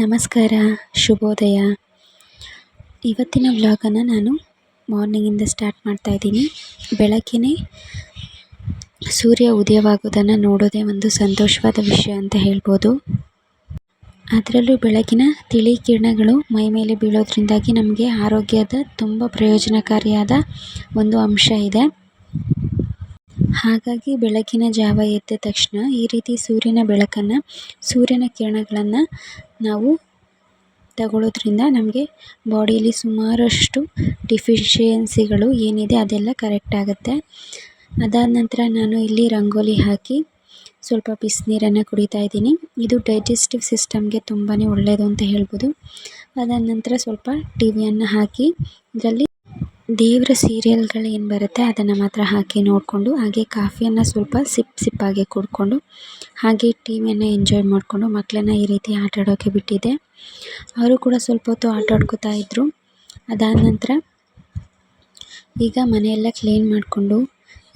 ನಮಸ್ಕಾರ, ಶುಭೋದಯ. ಇವತ್ತಿನ ವ್ಲಾಗನ್ನು ನಾನು ಮಾರ್ನಿಂಗಿಂದ ಸ್ಟಾರ್ಟ್ ಮಾಡ್ತಾ ಇದ್ದೀನಿ. ಬೆಳಗ್ಗೆನೇ ಸೂರ್ಯ ಉದಯವಾಗೋದನ್ನು ನೋಡೋದೇ ಒಂದು ಸಂತೋಷವಾದ ವಿಷಯ ಅಂತ ಹೇಳ್ಬೋದು. ಅದರಲ್ಲೂ ಬೆಳಗಿನ ತಿಳಿ ಕಿರಣಗಳು ಮೈ ಮೇಲೆ ಬೀಳೋದ್ರಿಂದಾಗಿ ನಮಗೆ ಆರೋಗ್ಯದ ತುಂಬ ಪ್ರಯೋಜನಕಾರಿಯಾದ ಒಂದು ಅಂಶ ಇದೆ. ಹಾಗಾಗಿ ಬೆಳಗಿನ ಜಾವ ಎದ್ದ ತಕ್ಷಣ ಈ ರೀತಿ ಸೂರ್ಯನ ಬೆಳಕನ್ನು, ಸೂರ್ಯನ ಕಿರಣಗಳನ್ನು ನಾವು ತಗೊಳ್ಳೋದ್ರಿಂದ ನಮಗೆ ಬಾಡಿಯಲ್ಲಿ ಸುಮಾರಷ್ಟು ಡಿಫಿಷಿಯನ್ಸಿಗಳು ಏನಿದೆ ಅದೆಲ್ಲ ಕರೆಕ್ಟ್ ಆಗುತ್ತೆ. ಅದಾದ ನಂತರ ನಾನು ಇಲ್ಲಿ ರಂಗೋಲಿ ಹಾಕಿ ಸ್ವಲ್ಪ ಬಿಸಿನೀರನ್ನು ಕುಡಿತಾ ಇದ್ದೀನಿ. ಇದು ಡೈಜೆಸ್ಟಿವ್ ಸಿಸ್ಟಮ್ಗೆ ತುಂಬಾ ಒಳ್ಳೆಯದು ಅಂತ ಹೇಳ್ಬೋದು. ಅದಾದ ನಂತರ ಸ್ವಲ್ಪ ಟಿ ವಿಯನ್ನು ಹಾಕಿ ಇದರಲ್ಲಿ ದೇವರ ಸೀರಿಯಲ್ಗಳೇನು ಬರುತ್ತೆ ಅದನ್ನು ಮಾತ್ರ ಹಾಕಿ ನೋಡಿಕೊಂಡು, ಹಾಗೆ ಕಾಫಿಯನ್ನು ಸ್ವಲ್ಪ ಸಿಪ್ಪಾಗಿ ಕುಡ್ಕೊಂಡು, ಹಾಗೆ ಟಿ ವಿಯನ್ನು ಎಂಜಾಯ್ ಮಾಡಿಕೊಂಡು ಮಕ್ಕಳನ್ನ ಈ ರೀತಿ ಆಟ ಆಡೋಕ್ಕೆ ಬಿಟ್ಟಿದ್ದೆ. ಅವರು ಕೂಡ ಸ್ವಲ್ಪ ಹೊತ್ತು ಆಟ ಆಡ್ಕೋತಾ ಇದ್ದರು. ಅದಾದ ನಂತರ ಈಗ ಮನೆಯೆಲ್ಲ ಕ್ಲೀನ್ ಮಾಡಿಕೊಂಡು,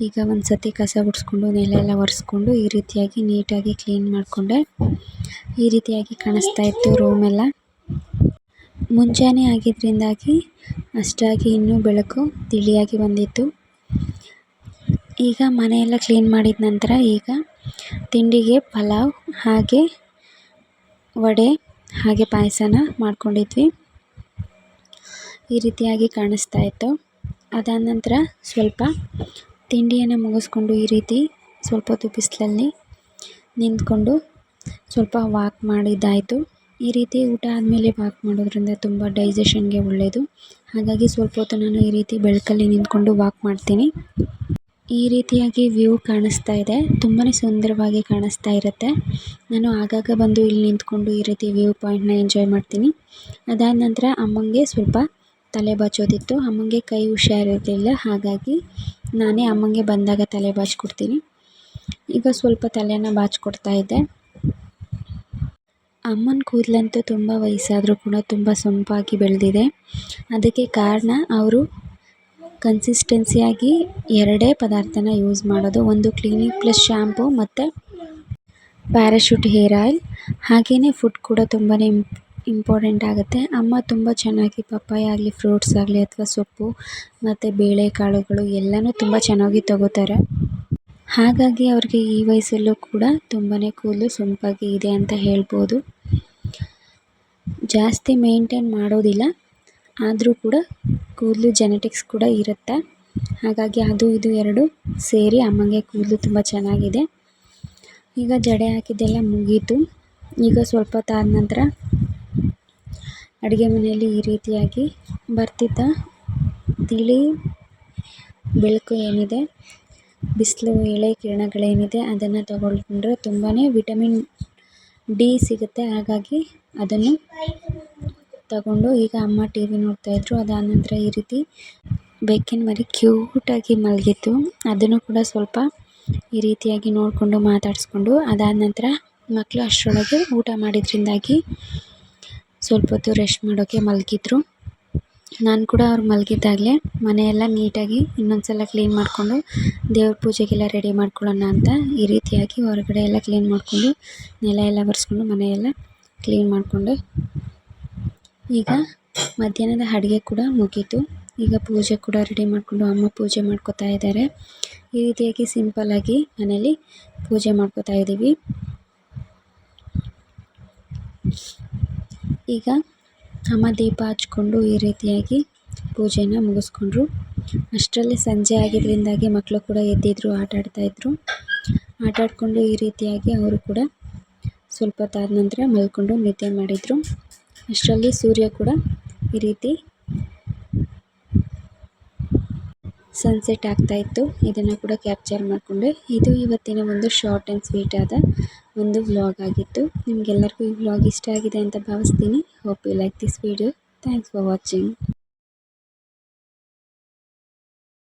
ಈಗ ಒಂದು ಸತಿ ಕಸ ಗುಡಿಸ್ಕೊಂಡು ನೆಲ ಎಲ್ಲ ಒರೆಸ್ಕೊಂಡು ಈ ರೀತಿಯಾಗಿ ನೀಟಾಗಿ ಕ್ಲೀನ್ ಮಾಡಿಕೊಂಡೆ. ಈ ರೀತಿಯಾಗಿ ಕಾಣಿಸ್ತಾ ಇತ್ತು ರೂಮೆಲ್ಲ. ಮುಂಜಾನೆ ಆಗಿದ್ದರಿಂದಾಗಿ ಅಷ್ಟಾಗಿ ಇನ್ನೂ ಬೆಳಕು ತಿಳಿಯಾಗಿ ಬಂದಿತ್ತು. ಈಗ ಮನೆಯೆಲ್ಲ ಕ್ಲೀನ್ ಮಾಡಿದ ನಂತರ ಈಗ ತಿಂಡಿಗೆ ಪಲಾವ್, ಹಾಗೆ ವಡೆ, ಹಾಗೆ ಪಾಯಸನ ಮಾಡ್ಕೊಂಡಿದ್ವಿ. ಈ ರೀತಿಯಾಗಿ ಕಾಣಿಸ್ತಾ ಇತ್ತು. ಅದಾದ ನಂತರ ಸ್ವಲ್ಪ ತಿಂಡಿಯನ್ನು ಮುಗಿಸ್ಕೊಂಡು ಈ ರೀತಿ ಸ್ವಲ್ಪ ಹೊತ್ತು ಬಿಸಿಲಲ್ಲಿ ನಿಂತ್ಕೊಂಡು ಸ್ವಲ್ಪ ವಾಕ್ ಮಾಡಿದ್ದಾಯಿತು. ಈ ರೀತಿ ಊಟ ಆದಮೇಲೆ ವಾಕ್ ಮಾಡೋದ್ರಿಂದ ತುಂಬ ಡೈಜೆಷನ್ಗೆ ಒಳ್ಳೆಯದು. ಹಾಗಾಗಿ ಸ್ವಲ್ಪ ಹೊತ್ತು ನಾನು ಈ ರೀತಿ ಬೆಳಕಲ್ಲಿ ನಿಂತ್ಕೊಂಡು ವಾಕ್ ಮಾಡ್ತೀನಿ. ಈ ರೀತಿಯಾಗಿ ವ್ಯೂ ಕಾಣಿಸ್ತಾ ಇದೆ, ತುಂಬಾ ಸುಂದರವಾಗಿ ಕಾಣಿಸ್ತಾ ಇರುತ್ತೆ. ನಾನು ಆಗಾಗ ಬಂದು ಇಲ್ಲಿ ನಿಂತ್ಕೊಂಡು ಈ ರೀತಿ ವ್ಯೂ ಪಾಯಿಂಟ್ನ ಎಂಜಾಯ್ ಮಾಡ್ತೀನಿ. ಅದಾದ ನಂತರ ಅಮ್ಮಂಗೆ ಸ್ವಲ್ಪ ತಲೆ ಬಾಚೋದಿತ್ತು. ಅಮ್ಮಂಗೆ ಕೈ ಹುಷಾರಿರಲಿಲ್ಲ, ಹಾಗಾಗಿ ನಾನೇ ಅಮ್ಮಂಗೆ ಬಂದಾಗ ತಲೆ ಬಾಚ್ಕೊಡ್ತೀನಿ. ಈಗ ಸ್ವಲ್ಪ ತಲೆಯನ್ನು ಬಾಚ್ಕೊಡ್ತಾ ಇದ್ದೆ. ಅಮ್ಮನ ಕೂದಲಂತೂ ತುಂಬ ವಯಸ್ಸಾದರೂ ಕೂಡ ತುಂಬ ಸೊಂಪಾಗಿ ಬೆಳೆದಿದೆ. ಅದಕ್ಕೆ ಕಾರಣ ಅವರು ಕನ್ಸಿಸ್ಟೆನ್ಸಿಯಾಗಿ ಎರಡೇ ಪದಾರ್ಥನ ಯೂಸ್ ಮಾಡೋದು. ಒಂದು ಕ್ಲಿನಿಕ್ ಪ್ಲಸ್ ಶ್ಯಾಂಪು ಮತ್ತು ಪ್ಯಾರಾಶೂಟ್ ಹೇರ್ ಆಯಿಲ್. ಹಾಗೆಯೇ ಫುಡ್ ಕೂಡ ತುಂಬಾ ಇಂಪಾರ್ಟೆಂಟ್ ಆಗುತ್ತೆ. ಅಮ್ಮ ತುಂಬ ಚೆನ್ನಾಗಿ ಪಪ್ಪಾಯ ಆಗಲಿ, ಫ್ರೂಟ್ಸ್ ಆಗಲಿ ಅಥವಾ ಸೊಪ್ಪು ಮತ್ತು ಬೇಳೆಕಾಳುಗಳು ಎಲ್ಲನೂ ತುಂಬ ಚೆನ್ನಾಗಿ ತಗೋತಾರೆ. ಹಾಗಾಗಿ ಅವ್ರಿಗೆ ಈ ವಯಸ್ಸಲ್ಲೂ ಕೂಡ ತುಂಬಾ ಕೂದಲು ಸೊಂಪಾಗಿ ಇದೆ ಅಂತ ಹೇಳ್ಬೋದು. ಜಾಸ್ತಿ ಮೇಂಟೈನ್ ಮಾಡೋದಿಲ್ಲ, ಆದರೂ ಕೂಡ ಕೂದಲು ಜೆನೆಟಿಕ್ಸ್ ಕೂಡ ಇರುತ್ತೆ. ಹಾಗಾಗಿ ಅದು ಇದು ಎರಡು ಸೇರಿ ಅಮ್ಮಂಗೆ ಕೂದಲು ತುಂಬ ಚೆನ್ನಾಗಿದೆ. ಈಗ ಜಡೆ ಹಾಕಿದ್ದೆಲ್ಲ ಮುಗೀತು. ಈಗ ಸ್ವಲ್ಪ ಹೊತ್ತಾದ ನಂತರ ಅಡುಗೆ ಮನೆಯಲ್ಲಿ ಈ ರೀತಿಯಾಗಿ ಬರ್ತಿದ್ದ ತಿಳಿ ಬೆಳಕು ಏನಿದೆ, ಬಿಸಿಲು ಎಳೆ ಕಿರಣಗಳೇನಿದೆ ಅದನ್ನು ತಗೊಳ್ಕೊಂಡ್ರೆ ತುಂಬಾ ವಿಟಮಿನ್ ಡಿ ಸಿಗುತ್ತೆ. ಹಾಗಾಗಿ ಅದನ್ನು ತಗೊಂಡು ಈಗ ಅಮ್ಮ ಟಿ ವಿ ನೋಡ್ತಾಯಿದ್ರು. ಅದಾದ ನಂತರ ಈ ರೀತಿ ಬೆಕ್ಕಿನ ಮರಿ ಕ್ಯೂಟಾಗಿ ಮಲಗಿತ್ತು, ಅದನ್ನು ಕೂಡ ಸ್ವಲ್ಪ ಈ ರೀತಿಯಾಗಿ ನೋಡಿಕೊಂಡು ಮಾತಾಡಿಸ್ಕೊಂಡು, ಅದಾದ ನಂತರ ಮಕ್ಕಳು ಅಷ್ಟರೊಳಗೆ ಊಟ ಮಾಡಿದ್ರಿಂದಾಗಿ ಸ್ವಲ್ಪ ಹೊತ್ತು ರೆಸ್ಟ್ ಮಾಡೋಕ್ಕೆ ಮಲಗಿದ್ರು. ನಾನು ಕೂಡ ಅವ್ರು ಮಲಗಿದ್ದಾಗಲೇ ಮನೆಯೆಲ್ಲ ನೀಟಾಗಿ ಇನ್ನೊಂದು ಸಲ ಕ್ಲೀನ್ ಮಾಡಿಕೊಂಡು ದೇವ್ರ ಪೂಜೆಗೆಲ್ಲ ರೆಡಿ ಮಾಡ್ಕೊಳ್ಳೋಣ ಅಂತ ಈ ರೀತಿಯಾಗಿ ಹೊರಗಡೆ ಎಲ್ಲ ಕ್ಲೀನ್ ಮಾಡಿಕೊಂಡು ನೆಲ ಎಲ್ಲ ಒರೆಸ್ಕೊಂಡು ಮನೆಯೆಲ್ಲ ಕ್ಲೀನ್ ಮಾಡಿಕೊಂಡೆ. ಈಗ ಮಧ್ಯಾಹ್ನದ ಅಡುಗೆ ಕೂಡ ಮುಗೀತು. ಈಗ ಪೂಜೆ ಕೂಡ ರೆಡಿ ಮಾಡಿಕೊಂಡು ಅಮ್ಮ ಪೂಜೆ ಮಾಡ್ಕೋತಾ ಇದ್ದಾರೆ. ಈ ರೀತಿಯಾಗಿ ಸಿಂಪಲ್ಲಾಗಿ ಮನೇಲಿ ಪೂಜೆ ಮಾಡ್ಕೋತಾ ಇದ್ದೀವಿ. ಈಗ ಅಮ್ಮ ದೀಪ ಹಚ್ಕೊಂಡು ಈ ರೀತಿಯಾಗಿ ಪೂಜೆನ ಮುಗಿಸ್ಕೊಂಡ್ರು. ಅಷ್ಟರಲ್ಲಿ ಸಂಜೆ ಆಗಿದ್ದರಿಂದಾಗಿ ಮಕ್ಕಳು ಕೂಡ ಎದ್ದಿದ್ರು, ಆಟ ಆಡ್ತಾಯಿದ್ರು. ಆಟ ಆಡಿಕೊಂಡು ಈ ರೀತಿಯಾಗಿ ಅವರು ಕೂಡ ಸ್ವಲ್ಪ ಹೊತ್ತಾದ ನಂತರ ಮಲ್ಕೊಂಡು ನಿದ್ದೆ ಮಾಡಿದರು. ಅಷ್ಟರಲ್ಲಿ ಸೂರ್ಯ ಕೂಡ ಈ ರೀತಿ ಸನ್ಸೆಟ್ ಆಗ್ತಾಯಿತ್ತು. ಇದನ್ನು ಕೂಡ ಕ್ಯಾಪ್ಚರ್ ಮಾಡಿಕೊಂಡೆ. ಇದು ಇವತ್ತಿನ ಒಂದು ಶಾರ್ಟ್ ಆ್ಯಂಡ್ ಸ್ವೀಟ್ ಆದ ಒಂದು ವ್ಲಾಗ್ ಆಗಿತ್ತು. ನಿಮಗೆಲ್ಲರಿಗೂ ಈ ವ್ಲಾಗ್ ಇಷ್ಟ ಆಗಿದೆ ಅಂತ ಭಾವಿಸ್ತೀನಿ. Hope you like this video. Thanks for watching.